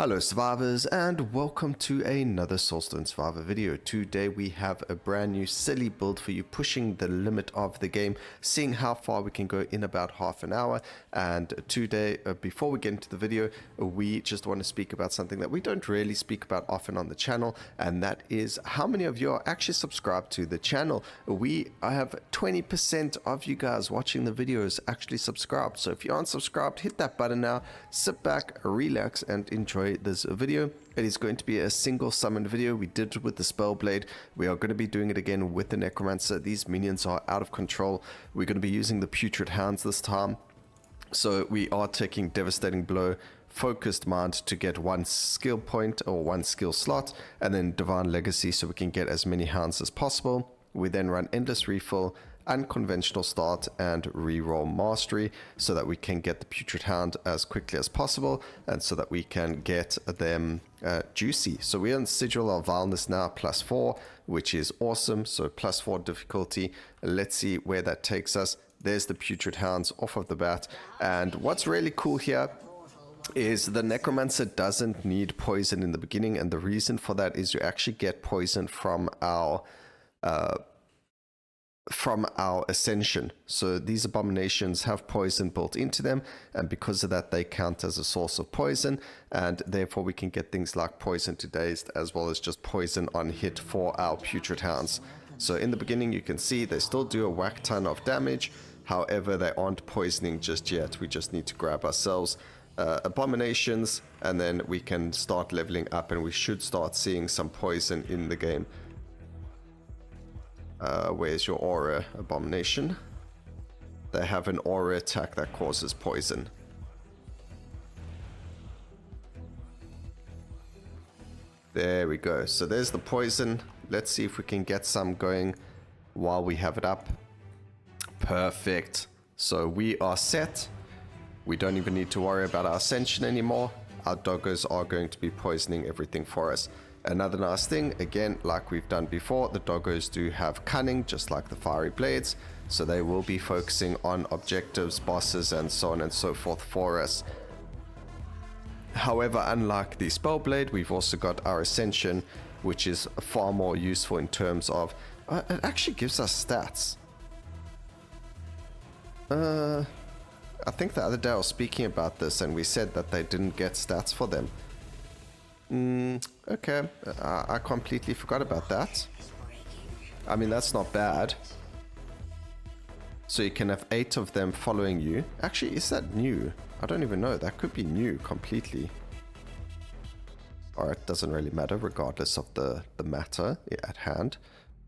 Hello survivors and welcome to another Soulstone survivor video. Today we have a brand new silly build for you, pushing the limit of the game, seeing how far we can go in about half an hour. And today, before we get into the video, we just want to speak about something that we don't really speak about often on the channel, and that is how many of you are actually subscribed to the channel. I have 20% of you guys watching the videos actually subscribed, so if you aren't subscribed, hit that button now, sit back, relax and enjoy this video. It is going to be a single summon video. We did it with the Spellblade. We are going to be doing it again with the Necromancer. These minions are out of control. We're going to be using the Putrid Hounds this time. So we are taking Devastating Blow, Focused Mind to get one skill point or one skill slot, and then Divine Legacy so we can get as many hounds as possible. We then run Endless Refill, Unconventional Start, and Reroll Mastery so that we can get the Putrid Hound as quickly as possible and so that we can get them juicy. So we're on Sigil of Vileness now, +4, which is awesome. So +4 difficulty. Let's see where that takes us. There's the Putrid Hounds off of the bat. And what's really cool here is the Necromancer doesn't need poison in the beginning, and the reason for that is you actually get poison from our Ascension. So these abominations have poison built into them, and because of that they count as a source of poison, and therefore we can get things like poison to dazed as well as just poison on hit for our Putrid Hounds. So in the beginning you can see they still do a whack ton of damage, however they aren't poisoning just yet. We just need to grab ourselves abominations and then we can start leveling up and we should start seeing some poison in the game. Where's your aura, abomination? They have an aura attack that causes poison. There we go. So there's the poison. Let's see if we can get some going while we have it up. Perfect. So we are set. We don't even need to worry about our Ascension anymore. Our doggos are going to be poisoning everything for us. Another nice thing, again, like we've done before, the doggos do have cunning, just like the fiery blades, so they will be focusing on objectives, bosses, and so on and so forth for us. However, unlike the Spellblade, we've also got our Ascension, which is far more useful in terms of... it actually gives us stats. I think the other day I was speaking about this, and we said that they didn't get stats for them. Okay, I completely forgot about that. I mean, that's not bad. So you can have 8 of them following you. Actually, is that new? I don't even know. That could be new completely. Alright, doesn't really matter regardless of the matter at hand.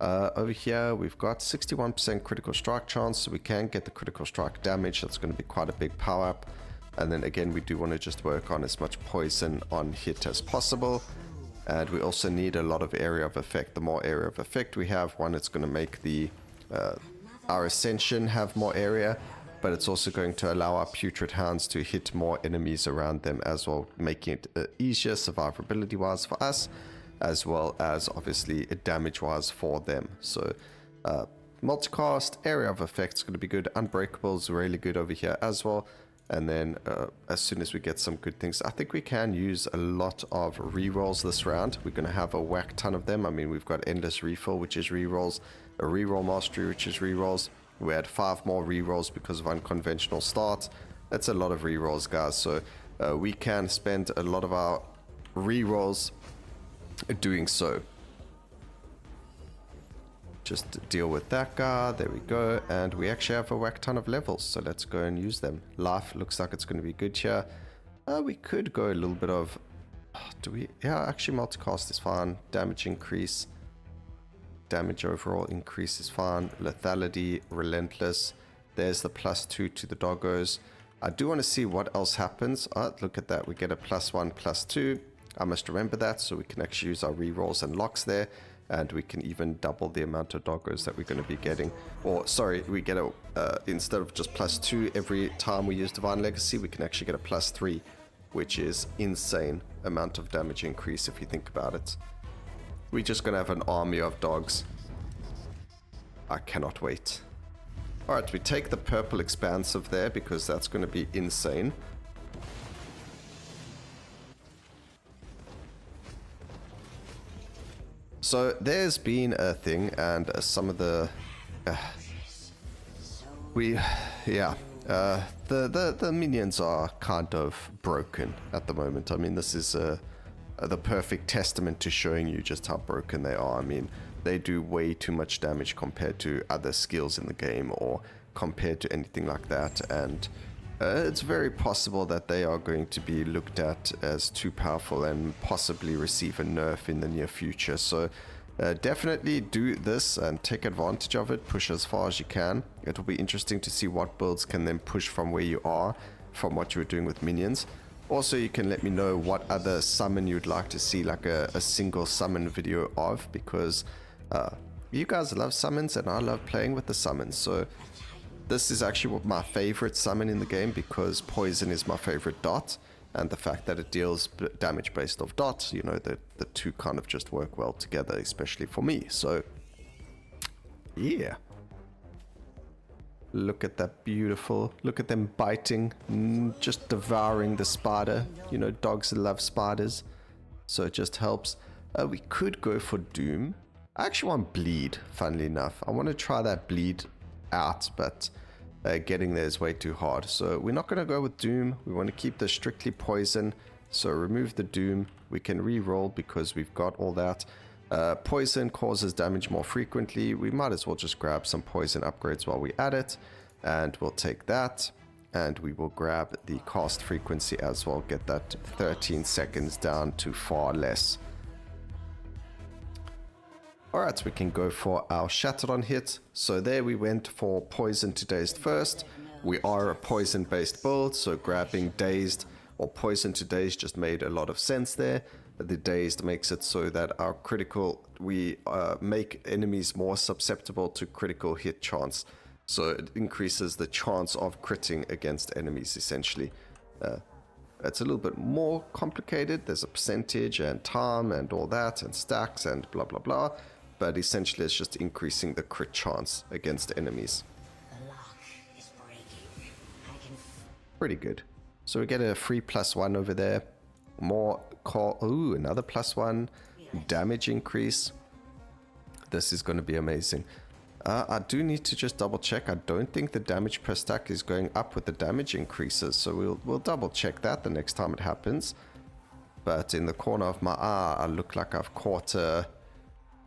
Over here, we've got 61% critical strike chance, so we can get the critical strike damage. That's going to be quite a big power up. And then again, we do want to just work on as much poison on hit as possible. And we also need a lot of area of effect. The more area of effect we have, one, it's going to make the our Ascension have more area, but it's also going to allow our Putrid Hounds to hit more enemies around them as well, making it easier survivability wise for us, as well as obviously damage wise for them. So multicast, area of effect is going to be good. Unbreakable is really good over here as well. And then as soon as we get some good things, I think we can use a lot of rerolls this round. We're going to have a whack ton of them. I mean, we've got Endless Refill, which is rerolls, a reroll Mastery, which is rerolls. We had 5 more rerolls because of Unconventional Start. That's a lot of rerolls, guys. So we can spend a lot of our rerolls doing so. Just deal with that guy. There we go. And we actually have a whack ton of levels, so let's go and use them. Life looks like it's going to be good here. We could go a little bit of... do we... yeah, actually multicast is fine. Damage increase. Damage overall increase is fine. Lethality, relentless. There's the +2 to the doggos. I do want to see what else happens. Look at that. We get a +1, +2. I must remember that, so we can actually use our rerolls and locks there. And we can even double the amount of doggos that we're going to be getting. Or, sorry, we get a, instead of just +2 every time we use Divine Legacy, we can actually get a +3, which is insane amount of damage increase if you think about it. We're just going to have an army of dogs. I cannot wait. Alright, we take the purple expansive there because that's going to be insane. So there's been a thing, and some of the the minions are kind of broken at the moment. I mean, this is the perfect testament to showing you just how broken they are. I mean, they do way too much damage compared to other skills in the game or compared to anything like that, and it's very possible that they are going to be looked at as too powerful and possibly receive a nerf in the near future. So definitely do this and take advantage of it, push as far as you can. It will be interesting to see what builds can then push from where you are, from what you were doing with minions. Also, you can let me know what other summon you'd like to see, like a single summon video of, because you guys love summons and I love playing with the summons. So this is actually my favorite summon in the game, because poison is my favorite dot, and the fact that it deals damage based off dots, you know, the two kind of just work well together, especially for me. So yeah, look at that beautiful, look at them biting, just devouring the spider. You know, dogs love spiders, so it just helps. We could go for Doom. I actually want bleed, funnily enough. I want to try that bleed out, but getting there is way too hard. So we're not going to go with Doom. We want to keep this strictly poison. So remove the Doom. We can re-roll because we've got all that. Poison causes damage more frequently. We might as well just grab some poison upgrades while we at it. And we'll take that. And we will grab the cast frequency as well. Get that 13 seconds down to far less. Alright, we can go for our Shatteron hit. So there we went for poison to dazed first. We are a poison based build, so grabbing dazed or poison to dazed just made a lot of sense there. The dazed makes it so that our critical, we make enemies more susceptible to critical hit chance. So it increases the chance of critting against enemies essentially. It's a little bit more complicated. There's a percentage and time and all that and stacks and blah blah blah. But essentially it's just increasing the crit chance against enemies. Pretty good. So we get a free +1 over there. More call. Ooh, another +1. Damage increase. This is going to be amazing. I do need to just double check. I don't think the damage per stack is going up with the damage increases. So we'll double check that the next time it happens. But in the corner of my eye, I look like I've caught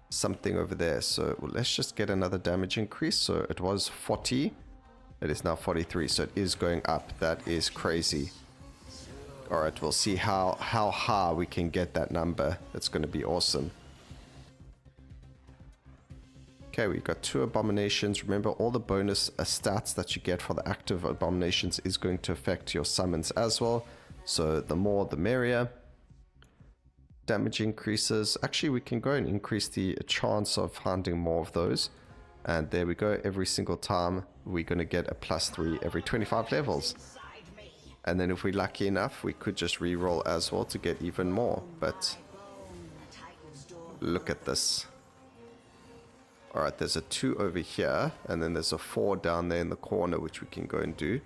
something over there. So let's just get another damage increase. So it was 40. It is now 43. So it is going up. That is crazy. Alright, we'll see how high we can get that number. It's going to be awesome. Okay, we've got 2 abominations. Remember, all the bonus stats that you get for the active abominations is going to affect your summons as well. So the more the merrier. Damage increases. Actually, we can go and increase the chance of finding more of those. And there we go. Every single time we're going to get a +3 every 25 levels. And then if we're lucky enough, we could just re-roll as well to get even more. But look at this. Alright, there's a 2 over here. And then there's a 4 down there in the corner, which we can go and do.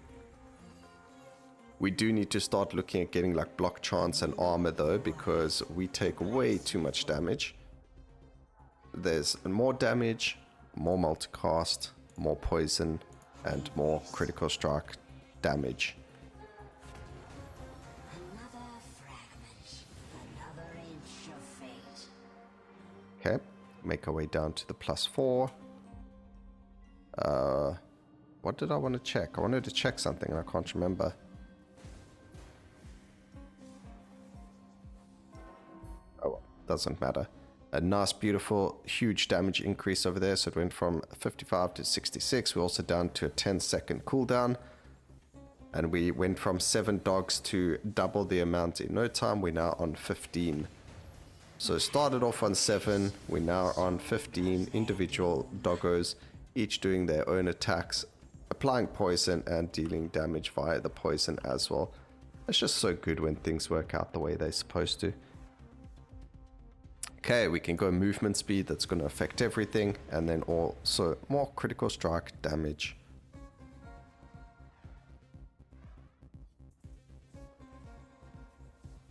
We do need to start looking at getting like block chance and armor though, because we take way too much damage. There's more damage, more multicast, more poison, and more critical strike damage. Okay, make our way down to the +4. What did I want to check? I wanted to check something and I can't remember. Oh, well, doesn't matter. A nice, beautiful, huge damage increase over there. So it went from 55 to 66. We're also down to a 10-second cooldown. And we went from 7 dogs to double the amount in no time. We're now on 15. So started off on 7. We're now on 15 individual doggos, each doing their own attacks, applying poison and dealing damage via the poison as well. It's just so good when things work out the way they're supposed to. Okay, we can go movement speed, that's going to affect everything, and then also more critical strike damage.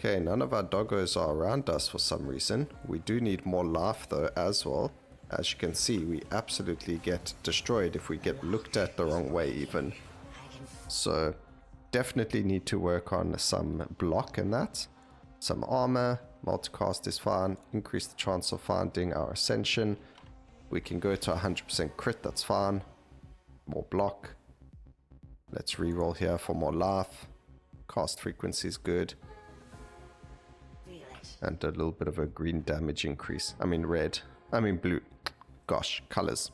Okay, none of our doggos are around us for some reason. We do need more life though as well. As you can see, we absolutely get destroyed if we get looked at the wrong way even. So definitely need to work on some block and that. Some armor, multicast is fine, increase the chance of finding our ascension. We can go to 100% crit, that's fine. More block. Let's reroll here for more life. Cast frequency is good. And a little bit of a green damage increase. I mean red. I mean blue. Gosh, colors.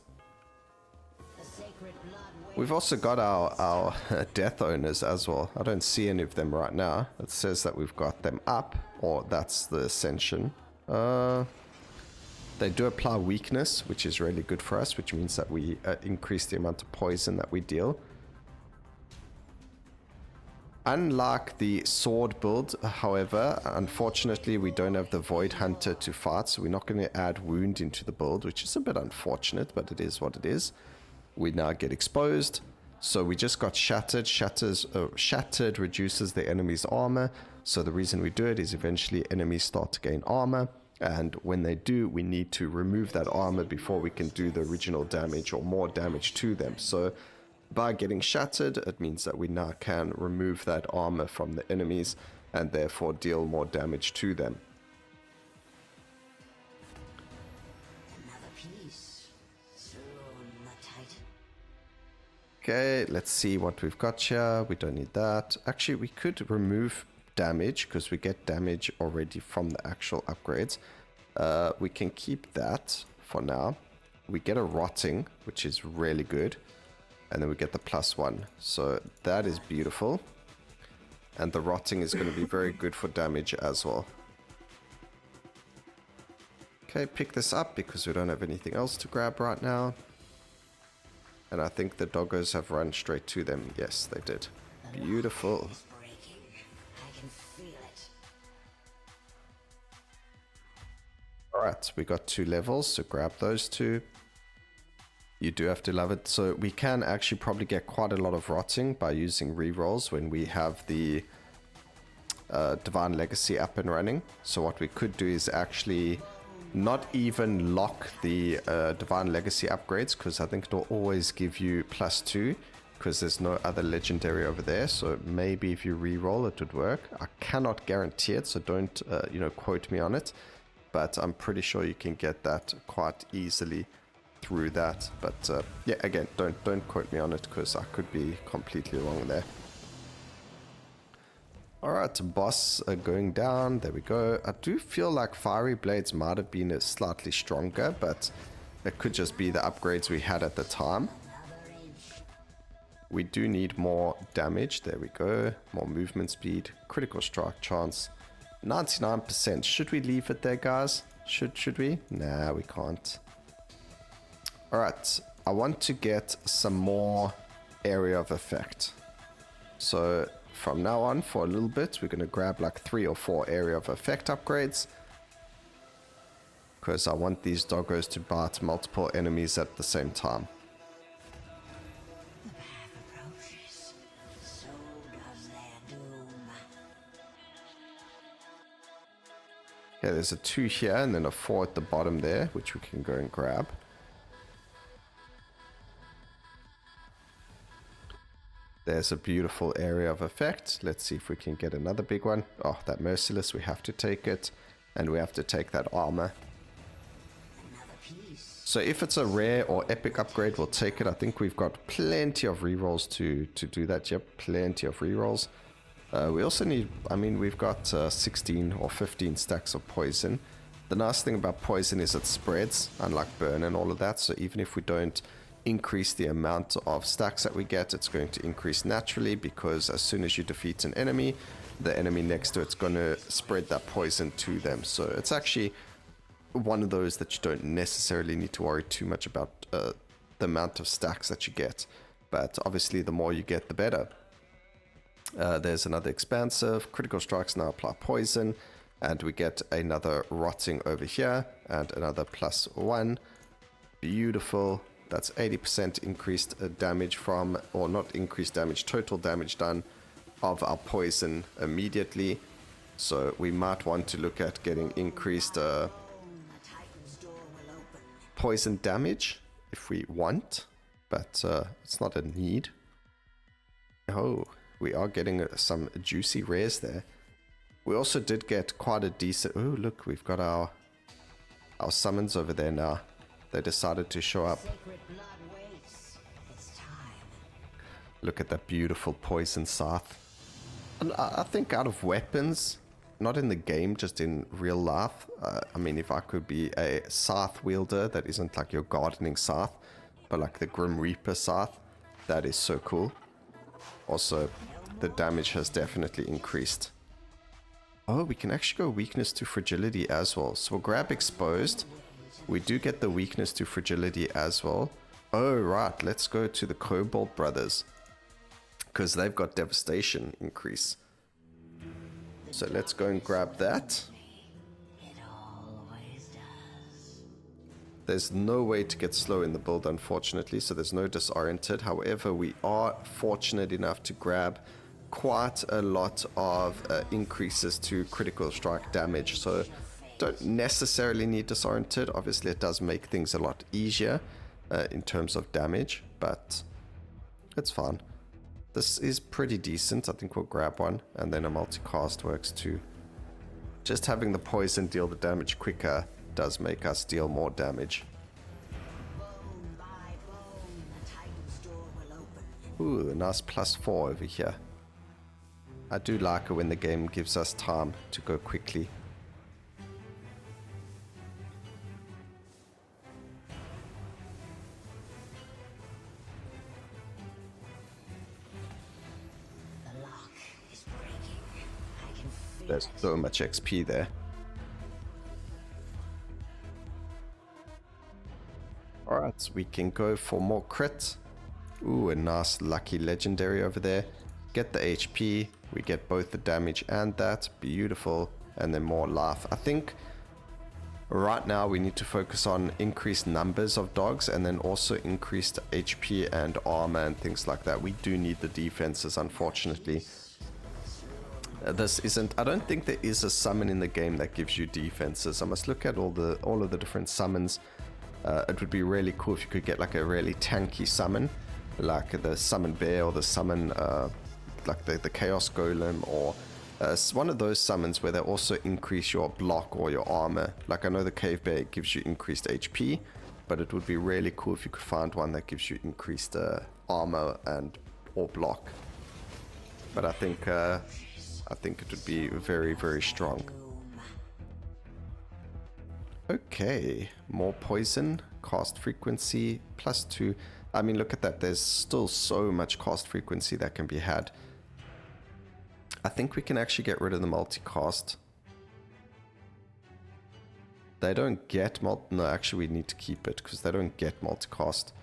We've also got our death owners as well. I don't see any of them right now. It says that we've got them up, or that's the ascension. They do apply weakness, which is really good for us, which means that we increase the amount of poison that we deal. Unlike the sword build, however, unfortunately we don't have the Void Hunter to fight, so we're not going to add wound into the build, which is a bit unfortunate, but it is what it is. We now get exposed, so we just got shattered. Shattered reduces the enemy's armor, so the reason we do it is eventually enemies start to gain armor, and when they do, we need to remove that armor before we can do the original damage or more damage to them. So by getting shattered, it means that we now can remove that armor from the enemies and therefore deal more damage to them. Okay, let's see what we've got here. We don't need that. Actually, we could remove damage because we get damage already from the actual upgrades. We can keep that for now. We get a rotting, which is really good. And then we get the +1. So that is beautiful. And the rotting is going to be very good for damage as well. Okay, pick this up because we don't have anything else to grab right now. And I think the doggos have run straight to them. Yes, they did. Beautiful. Alright, we got 2 levels, so grab those 2. You do have to love it. So we can actually probably get quite a lot of rotting by using rerolls when we have the Divine Legacy up and running. So what we could do is actually not even lock the Divine Legacy upgrades, because I think it'll always give you +2 because there's no other legendary over there. So maybe if you reroll it would work. I cannot guarantee it, so don't quote me on it, but I'm pretty sure you can get that quite easily through that. But yeah, again, don't quote me on it because I could be completely wrong there. Alright, boss going down. There we go. I do feel like Fiery Blades might have been slightly stronger, but it could just be the upgrades we had at the time. We do need more damage. There we go. More movement speed. Critical strike chance. 99%. Should we leave it there, guys? Should we? Nah, we can't. Alright, I want to get some more area of effect. So from now on, for a little bit, we're going to grab like 3 or 4 area of effect upgrades. Because I want these doggos to bite multiple enemies at the same time. Okay, there's a 2 here and then a 4 at the bottom there, which we can go and grab. There's a beautiful area of effect. Let's see if we can get another big one. Oh, that Merciless, we have to take it. And we have to take that armor. So if it's a rare or epic upgrade, we'll take it. I think we've got plenty of rerolls to do that. Yep, plenty of rerolls. We also need, I mean, we've got 16 or 15 stacks of poison. The nice thing about poison is it spreads, unlike burn and all of that. So even if we don't increase the amount of stacks that we get, it's going to increase naturally, because as soon as you defeat an enemy, the enemy next to it's going to spread that poison to them. So it's actually one of those that you don't necessarily need to worry too much about the amount of stacks that you get, but obviously the more you get, the better. There's another expansive. Critical strikes now apply poison, and we get another rotting over here and another +1. Beautiful. That's 80% increased damage from, or not increased damage, total damage done of our poison immediately. So we might want to look at getting increased poison damage if we want, but it's not a need. Oh, we are getting some juicy rares there. We also did get quite a decent... Oh, look, we've got our summons over there now. They decided to show up. Look at that beautiful poison scythe. And I think out of weapons, not in the game, just in real life, I mean, if I could be a scythe wielder that isn't like your gardening scythe, but like the Grim Reaper scythe, that is so cool. Also, the damage has definitely increased. Oh, we can actually go weakness to fragility as well. So we'll grab exposed. We do get the weakness to fragility as well. Oh, right. Let's go to the Cobalt Brothers, because they've got devastation increase. So let's go and grab that. There's no way to get slow in the build, unfortunately, so there's no disoriented. However, we are fortunate enough to grab quite a lot of increases to critical strike damage, so don't necessarily need disoriented. Obviously, it does make things a lot easier in terms of damage, but it's fine. This is pretty decent. I think we'll grab one, and then a multicast works too. Just having the poison deal the damage quicker does make us deal more damage. Ooh, a nice +4 over here. I do like it when the game gives us time to go quickly. There's so much XP there. Alright, we can go for more crit. Ooh, a nice lucky legendary over there. Get the HP. We get both the damage and that. Beautiful. And then more life. I think right now we need to focus on increased numbers of dogs and then also increased HP and armor and things like that. We do need the defenses, unfortunately. This isn't... I don't think there is a summon in the game that gives you defenses. I must look at all of the different summons. It would be really cool if you could get like a really tanky summon, like the summon bear or the summon like the chaos golem, or one of those summons where they also increase your block or your armor. Like I know the cave bear gives you increased HP, but it would be really cool if you could find one that gives you increased armor and or block. But I think it would be very, very strong. Okay, more poison, cast frequency, +2. I mean, look at that. There's still so much cast frequency that can be had. I think we can actually get rid of the multicast. They don't get no, actually we need to keep it because they don't get multicast.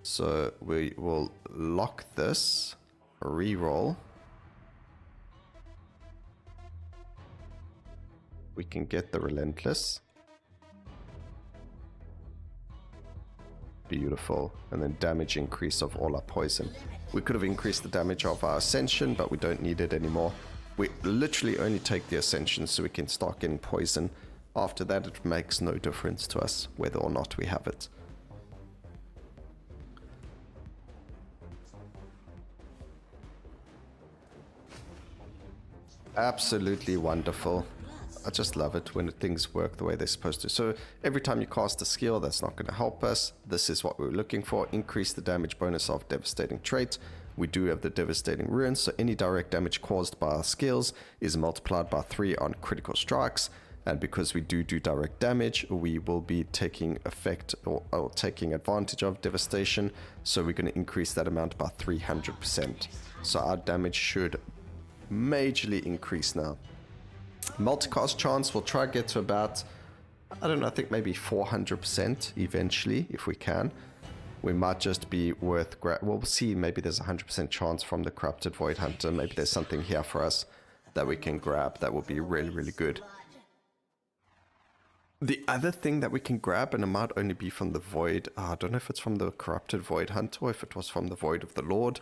So we will lock this, reroll. We can get the relentless. Beautiful. And then damage increase of all our poison. We could have increased the damage of our ascension, but we don't need it anymore. We literally only take the ascension so we can start getting poison. After that, it makes no difference to us whether or not we have it. Absolutely wonderful. I just love it when things work the way they're supposed to. So every time you cast a skill, that's not going to help us. This is what we were looking for. Increase the damage bonus of devastating trait. We do have the devastating runes, so any direct damage caused by our skills is multiplied by 3 on critical strikes. And because we do direct damage, we will be taking effect or taking advantage of devastation. So we're going to increase that amount by 300%. So our damage should majorly increase now. Multicast chance, we'll try to get to about, I don't know, I think maybe 400% eventually, if we can. We might just be worth, we'll see, maybe there's a 100% chance from the Corrupted Void Hunter. Maybe there's something here for us that we can grab that will be really, really good. The other thing that we can grab, and it might only be from the Void, I don't know if it's from the Corrupted Void Hunter or if it was from the Void of the Lord,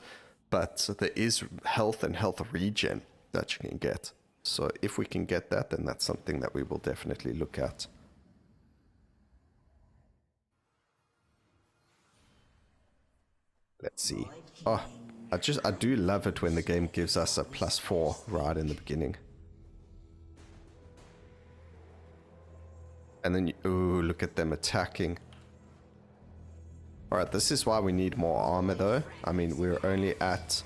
but there is health and health regen that you can get. So if we can get that, then that's something that we will definitely look at. Let's see. Oh, I do love it when the game gives us a +4 right in the beginning. And then, ooh, look at them attacking. Alright, this is why we need more armor though. I mean, we're only at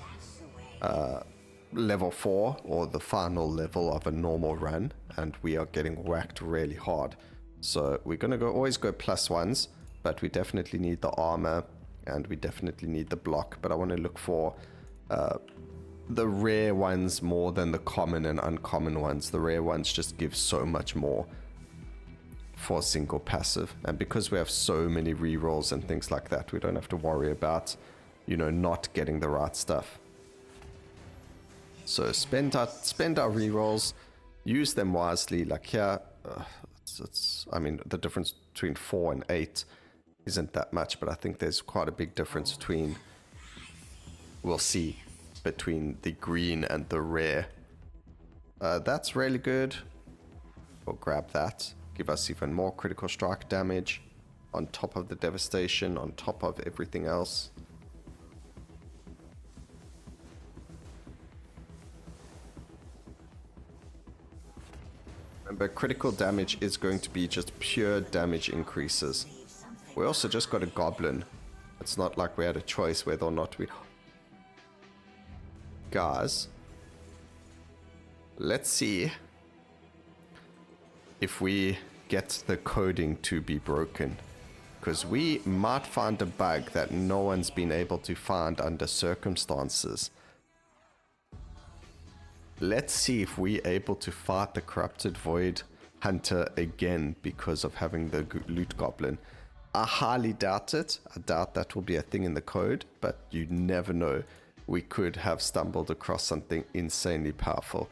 level 4, or the final level of a normal run, and we are getting whacked really hard. So we're going to always go +1s, but we definitely need the armor, and we definitely need the block. But I want to look for the rare ones more than the common and uncommon ones. The rare ones just give so much more for single passive, and because we have so many rerolls and things like that, we don't have to worry about, you know, not getting the right stuff. So spend our rerolls, use them wisely. Like here, I mean, the difference between 4 and 8 isn't that much, but I think there's quite a big difference between, we'll see, between the green and the rare. That's really good. We'll grab that. Give us even more critical strike damage on top of the devastation, on top of everything else. Remember, critical damage is going to be just pure damage increases. We also just got a goblin. It's not like we had a choice whether or not we... Guys, let's see if we get the coding to be broken, because we might find a bug that no one's been able to find under circumstances. Let's see if we're able to fight the corrupted void hunter again because of having the loot goblin. I highly doubt it. I doubt that will be a thing in the code, but you never know. We could have stumbled across something insanely powerful.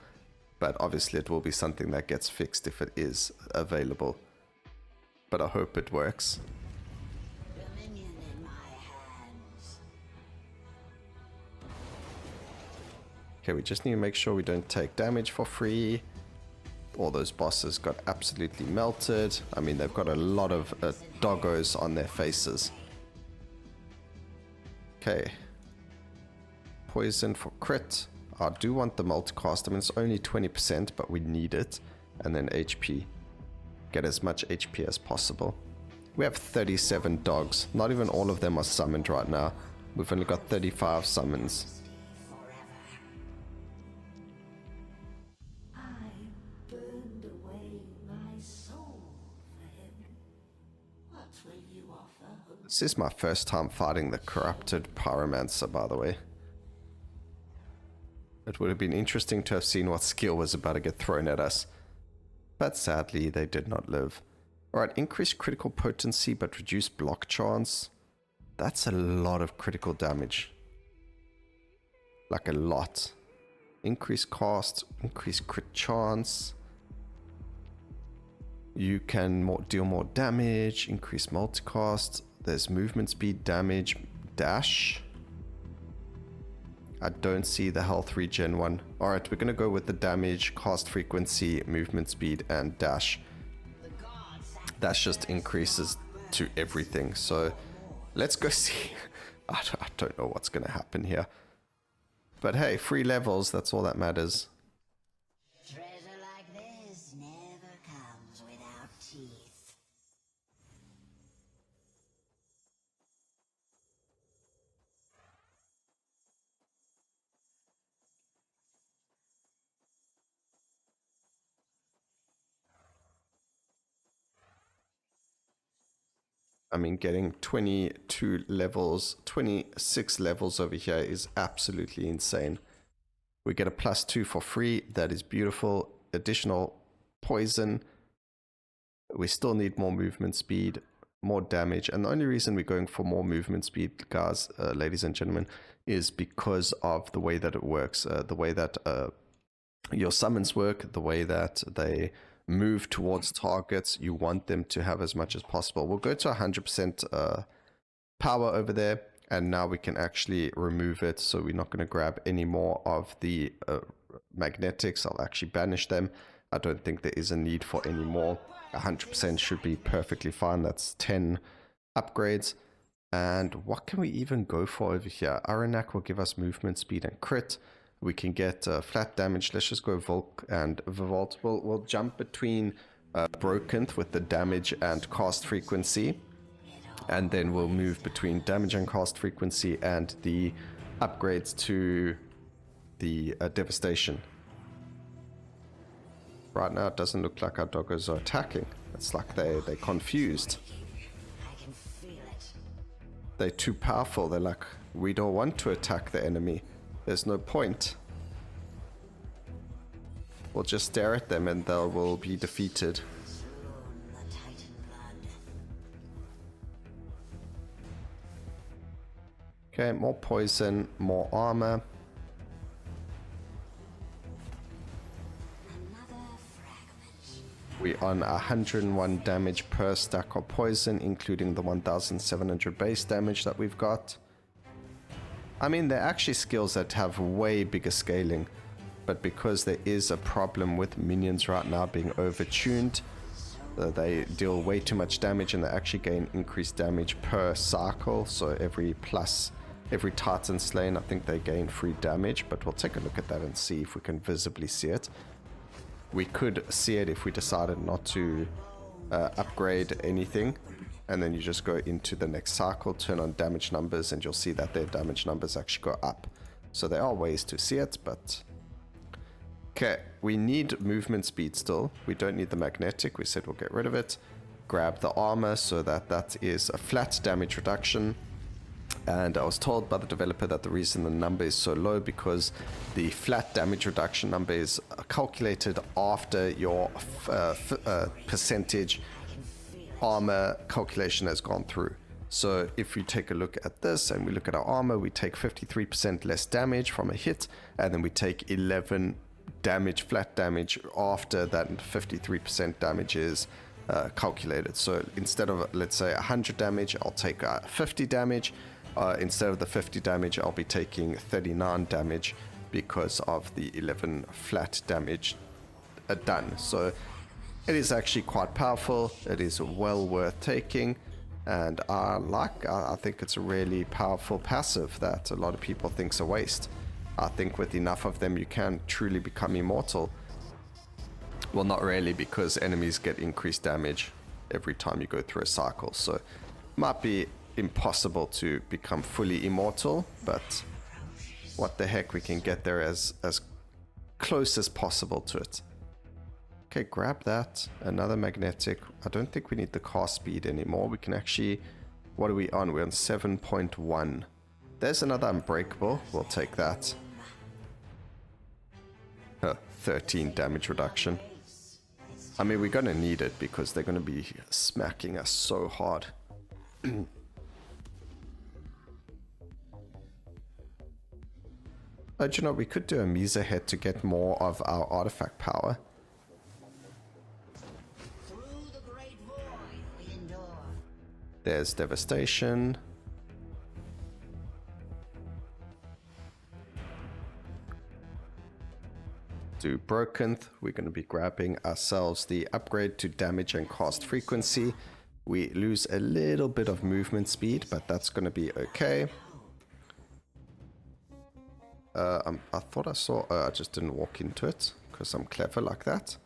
But obviously it will be something that gets fixed if it is available. But I hope it works. The minion in my hands. Okay, we just need to make sure we don't take damage for free. All those bosses got absolutely melted. I mean, they've got a lot of doggos on their faces. Okay. Poison for crit. I do want the multicast. I mean, it's only 20%, but we need it. And then HP. Get as much HP as possible. We have 37 dogs. Not even all of them are summoned right now. We've only got 35 summons. I burned away my soul for him. What will you offer? This is my first time fighting the corrupted pyromancer, by the way. It would have been interesting to have seen what skill was about to get thrown at us. But sadly, they did not live. Alright, increase critical potency but reduce block chance. That's a lot of critical damage. Like a lot. Increase cost, increase crit chance. You can deal more damage, increase multicast. There's movement speed, damage, dash. I don't see the health regen one. Alright, we're going to go with the damage, cast frequency, movement speed, and dash. That just increases to everything. So let's go see. I don't know what's going to happen here. But hey, 3 levels, that's all that matters. Treasure like this never comes without teeth. I mean, getting 22 levels, 26 levels over here is absolutely insane. We get a +2 for free. That is beautiful. Additional poison. We still need more movement speed, more damage. And the only reason we're going for more movement speed, guys, ladies and gentlemen, is because of the way that it works. The way that your summons work, the way that they move towards targets. You want them to have as much as possible. We'll go to 100% power over there, and now we can actually remove it, so we're not going to grab any more of the magnetics, I'll actually banish them. I don't think there is a need for any more. 100% should be perfectly fine. That's 10 upgrades. And what can we even go for over here? Aranak will give us movement, speed, and crit. We can get flat damage. Let's just go Volk and Vivault. We'll jump between Brokenth with the damage and cast frequency. And then we'll move between damage and cast frequency and the upgrades to the devastation. Right now it doesn't look like our doggos are attacking. It's like they're confused. They're too powerful. They're like, we don't want to attack the enemy. There's no point. We'll just stare at them and they will be defeated. Okay, more poison, more armor. We on 101 damage per stack of poison, including the 1700 base damage that we've got. I mean, they're actually skills that have way bigger scaling, but because there is a problem with minions right now being overtuned, they deal way too much damage and they actually gain increased damage per cycle. So every Titan slain, I think they gain free damage, but we'll take a look at that and see if we can visibly see it. We could see it if we decided not to upgrade anything, and then you just go into the next cycle, turn on damage numbers, and you'll see that their damage numbers actually go up. So there are ways to see it, but... Okay, we need movement speed still. We don't need the magnetic. We said we'll get rid of it. Grab the armor so that is a flat damage reduction. And I was told by the developer that the reason the number is so low because the flat damage reduction number is calculated after your percentage armor calculation has gone through. So if we take a look at this and we look at our armor, we take 53% less damage from a hit, and then we take 11 damage, flat damage, after that 53% damage is calculated. So instead of, let's say, 100 damage, I'll take 50 damage. Instead of the 50 damage, I'll be taking 39 damage because of the 11 flat damage done. So it is actually quite powerful. It is well worth taking, and I think it's a really powerful passive that a lot of people think's a waste. I think with enough of them, you can truly become immortal. Well, not really, because enemies get increased damage every time you go through a cycle. So it might be impossible to become fully immortal, but what the heck, we can get there as close as possible to it. Okay, grab that. Another magnetic. I don't think we need the cast speed anymore. We can actually... What are we on? We're on 7.1. There's another unbreakable. We'll take that. 13 damage reduction. I mean, we're going to need it because they're going to be smacking us so hard. Do you know, we could do a Mesa head to get more of our artifact power. There's devastation. Do Brokenth. We're going to be grabbing ourselves the upgrade to damage and cast frequency. We lose a little bit of movement speed, but that's going to be okay. I thought I saw... I just didn't walk into it because I'm clever like that.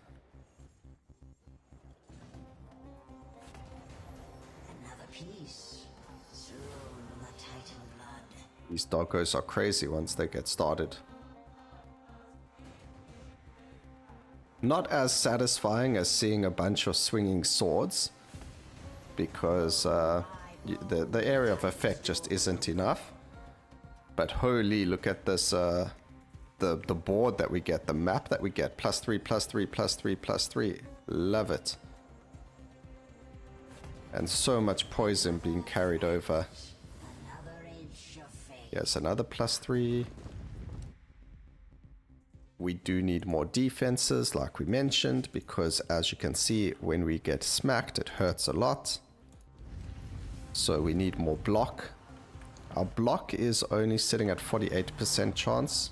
These doggos are crazy once they get started. Not as satisfying as seeing a bunch of swinging swords, because the area of effect just isn't enough. But holy, look at this, the board that we get, the map that we get, +3, +3, +3, +3. Love it. And so much poison being carried over. Yes, another +3. We do need more defenses, like we mentioned, because as you can see, when we get smacked, it hurts a lot. So we need more block. Our block is only sitting at 48% chance.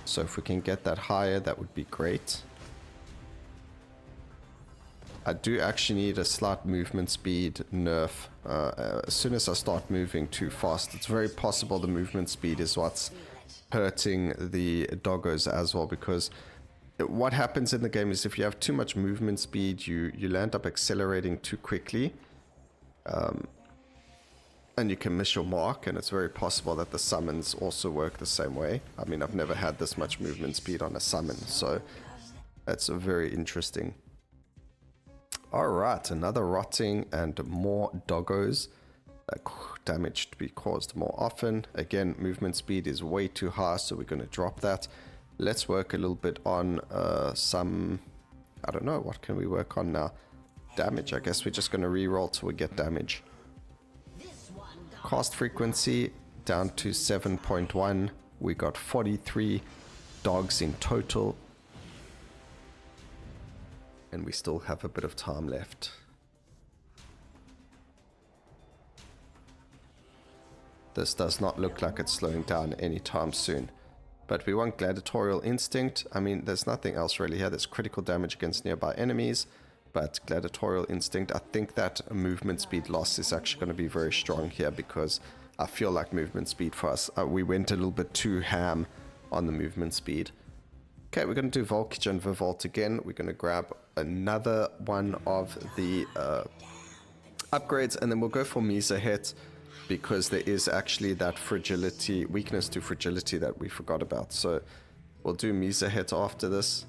So if we can get that higher, that would be great. I do actually need a slight movement speed nerf. As soon as I start moving too fast, it's very possible the movement speed is what's hurting the doggos as well, because what happens in the game is if you have too much movement speed, you'll end up accelerating too quickly. And you can miss your mark, and it's very possible that the summons also work the same way. I mean, I've never had this much movement speed on a summon, so that's very interesting. Alright, another rotting and more doggos. Damage to be caused more often. Again, movement speed is way too high, so we're going to drop that. Let's work a little bit on some... I don't know, what can we work on now? Damage, I guess we're just going to reroll till we get damage. Cast frequency down to 7.1. We got 43 dogs in total. And we still have a bit of time left. This does not look like it's slowing down anytime soon. But we want Gladiatorial Instinct. I mean, there's nothing else really here. There's critical damage against nearby enemies. But Gladiatorial Instinct, I think that movement speed loss is actually going to be very strong here, because I feel like movement speed for us, we went a little bit too ham on the movement speed. Okay, we're going to do Volkage and Vivault again. We're going to grab another one of the upgrades, and then we'll go for Misa Hit, because there is actually that fragility, weakness to fragility that we forgot about. So we'll do Misa Hit after this.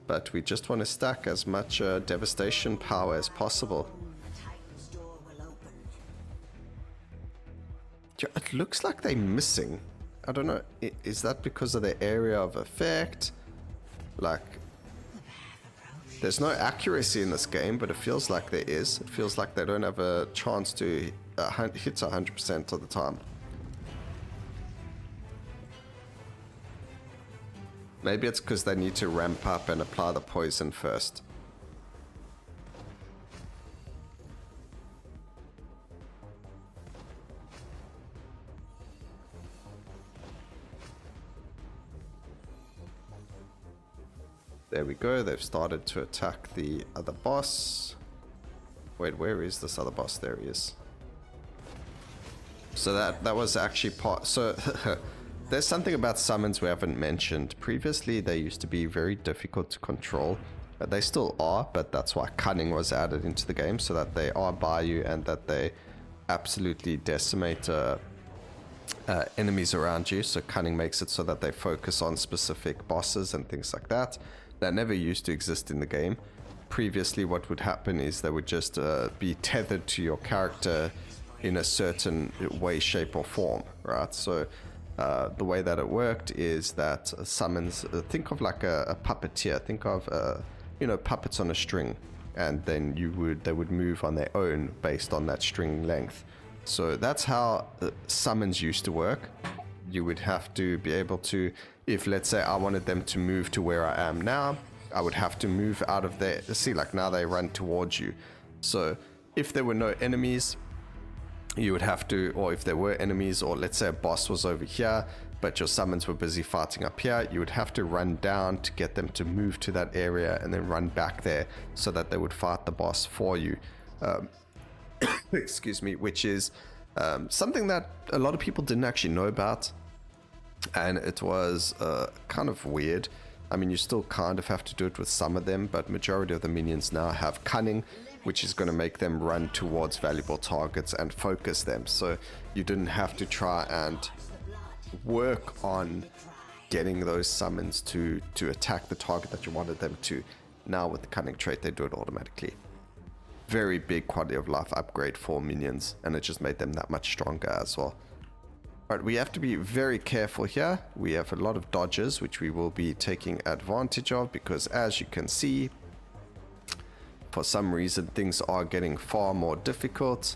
But we just want to stack as much devastation power as possible. It looks like they're missing. I don't know. Is that because of the area of effect? Like, there's no accuracy in this game, but it feels like there is. It feels like they don't have a chance to hit 100% of the time. Maybe it's because they need to ramp up and apply the poison first. There we go, they've started to attack the other boss. Wait, where is this other boss? There he is. So that was actually part... So, there's something about summons we haven't mentioned. Previously, they used to be very difficult to control. They still are, but that's why cunning was added into the game, so that they are by you and that they absolutely decimate enemies around you. So cunning makes it so that they focus on specific bosses and things like that. That never used to exist in the game. Previously, what would happen is they would just be tethered to your character in a certain way, shape, or form, right? So the way that it worked is that summons, think of like a puppeteer, think of puppets on a string, and then they would move on their own based on that string length. So that's how summons used to work. You would have to be able to, if let's say I wanted them to move to where I am now, I would have to move out of there. See, like now they run towards you. So if there were no enemies, you would have to, or if there were enemies, or let's say a boss was over here, but your summons were busy fighting up here, you would have to run down to get them to move to that area and then run back there so that they would fight the boss for you. Excuse me, which is something that a lot of people didn't actually know about. And it was kind of weird. I mean, you still kind of have to do it with some of them, but majority of the minions now have cunning, which is going to make them run towards valuable targets and focus them. So you didn't have to try and work on getting those summons to attack the target that you wanted them to. Now with the cunning trait, they do it automatically. Very big quality of life upgrade for minions, and it just made them that much stronger as well. Alright, we have to be very careful here. We have a lot of dodges, which we will be taking advantage of, because as you can see, for some reason things are getting far more difficult.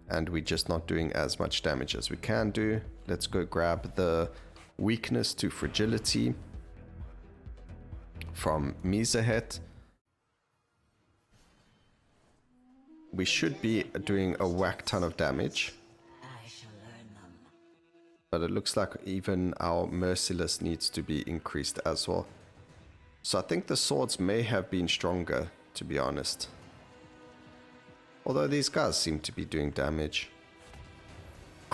And we're just not doing as much damage as we can do. Let's go grab the weakness to fragility from Misahet. We should be doing a whack ton of damage. I shall learn them But it looks like even our merciless needs to be increased as well. So I think the swords may have been stronger, to be honest. Although these guys seem to be doing damage.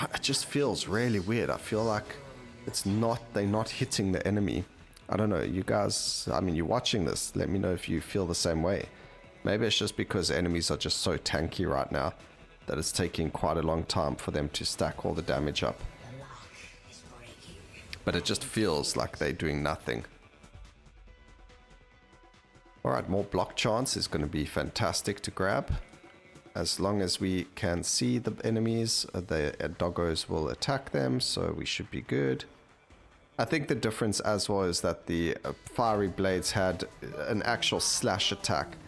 It just feels really weird. I feel like they're not hitting the enemy. I don't know, you guys, I mean, you're watching this, let me know if you feel the same way. Maybe it's just because enemies are just so tanky right now that it's taking quite a long time for them to stack all the damage up. But it just feels like they're doing nothing. Alright, more block chance is going to be fantastic to grab. As long as we can see the enemies, the doggos will attack them, so we should be good. I think the difference as well is that the fiery blades had an actual slash attack.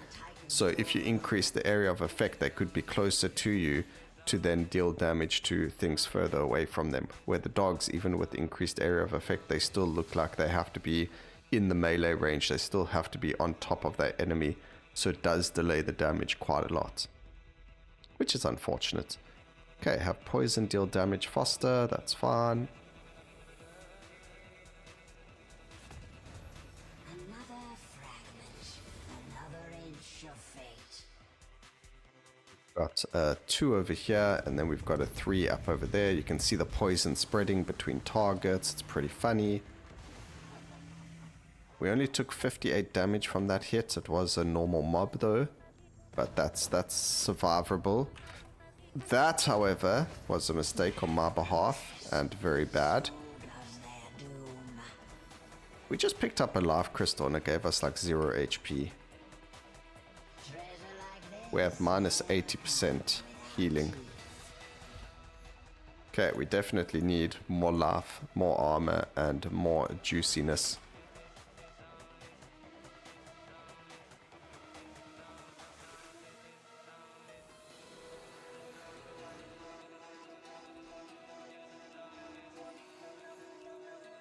So if you increase the area of effect, they could be closer to you to then deal damage to things further away from them. Where the dogs, even with increased area of effect, they still look like they have to be in the melee range. They still have to be on top of their enemy. So it does delay the damage quite a lot, which is unfortunate. Okay, have poison deal damage faster. That's fine. Another fragment, another inch of fate. Got 2 over here, and then we've got a 3 up over there. You can see the poison spreading between targets. It's pretty funny. We only took 58 damage from that hit. It was a normal mob though, but that's survivable. That, however, was a mistake on my behalf and very bad. We just picked up a life crystal and it gave us like 0 HP. We have minus 80% healing. Okay, we definitely need more life, more armor, and more juiciness.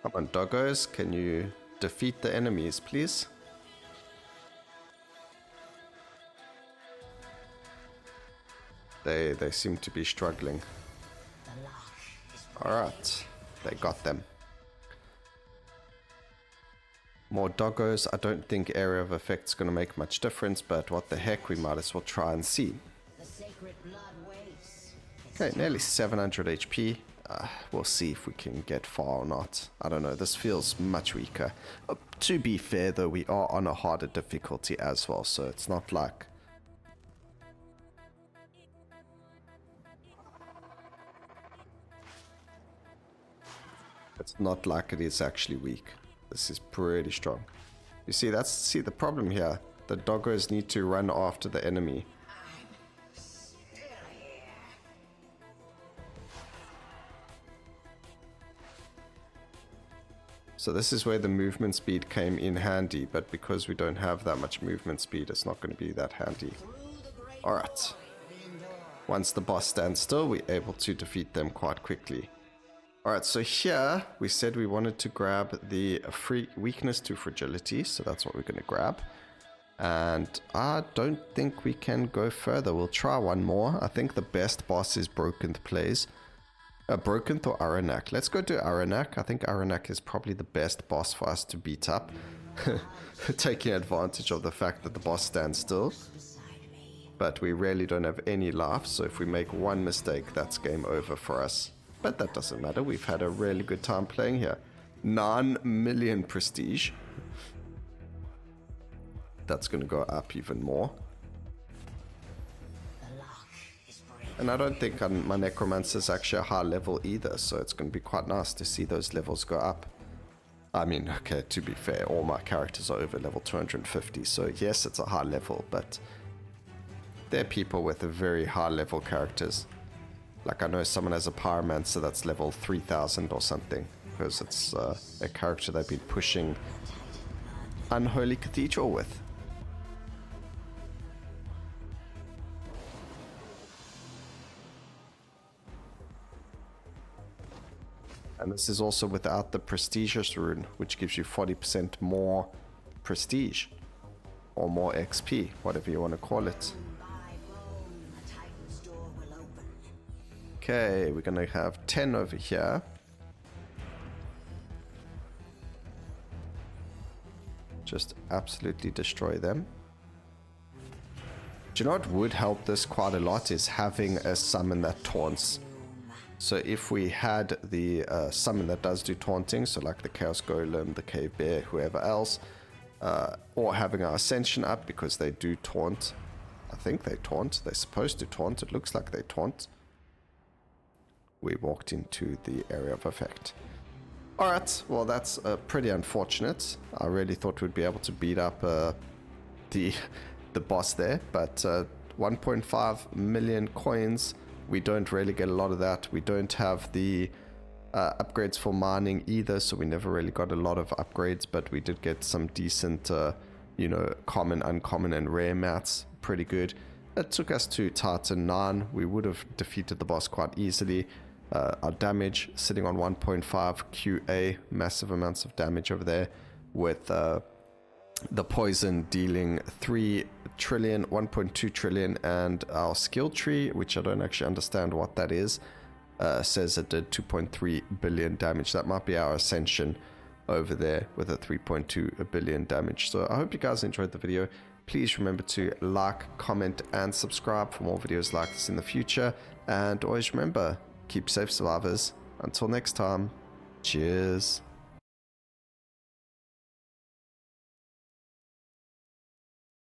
Come on, doggos, can you defeat the enemies, please? They seem to be struggling. Alright, they got them. More doggos. I don't think area of effect's going to make much difference, but what the heck, we might as well try and see. Okay, nearly 700 HP. We'll see if we can get far or not. I don't know, this feels much weaker. To be fair though, we are on a harder difficulty as well, so it's not like... It's not like it is actually weak. This is pretty strong. You see, that's the problem here. The doggos need to run after the enemy. So this is where the movement speed came in handy, but because we don't have that much movement speed, it's not going to be that handy. Alright. Once the boss stands still, we're able to defeat them quite quickly. Alright, so here we said we wanted to grab the weakness to fragility, so that's what we're going to grab. And I don't think we can go further. We'll try one more. I think the best boss is Broken Playz. Broken or Aranak. Let's go to Aranak. I think Aranak is probably the best boss for us to beat up. Taking advantage of the fact that the boss stands still. But we really don't have any life, so if we make one mistake, that's game over for us. But that doesn't matter. We've had a really good time playing here. 9 million prestige. That's going to go up even more. And I don't think my Necromancer is actually a high level either, so it's going to be quite nice to see those levels go up. I mean, okay, to be fair, all my characters are over level 250, so yes, it's a high level, but there are people with very high level characters. Like I know someone has a Pyromancer that's level 3000 or something, because it's a character they've been pushing Unholy Cathedral with. And this is also without the prestigious rune, which gives you 40% more prestige. Or more XP, whatever you want to call it. Okay, we're going to have 10 over here. Just absolutely destroy them. Do you know what would help this quite a lot is having a summon that taunts. So if we had the summon that does do taunting, so like the Chaos Golem, the Cave Bear, whoever else, or having our Ascension up because they do taunt. I think they taunt. They're supposed to taunt. It looks like they taunt. We walked into the area of effect. Alright, well that's pretty unfortunate. I really thought we'd be able to beat up the boss there, but 1.5 million coins, we don't really get a lot of that. We don't have the upgrades for mining either, so we never really got a lot of upgrades, but we did get some decent, you know, common, uncommon, and rare mats. Pretty good. It took us to Titan 9. We would have defeated the boss quite easily. Our damage sitting on 1.5 QA, massive amounts of damage over there, with the poison dealing 3 trillion, 1.2 trillion, and our skill tree, which I don't actually understand what that is, says it did 2.3 billion damage. That might be our ascension over there with a 3.2 billion damage. So I hope you guys enjoyed the video. Please remember to like, comment, and subscribe for more videos like this in the future. And always remember, keep safe, survivors. Until next time, cheers.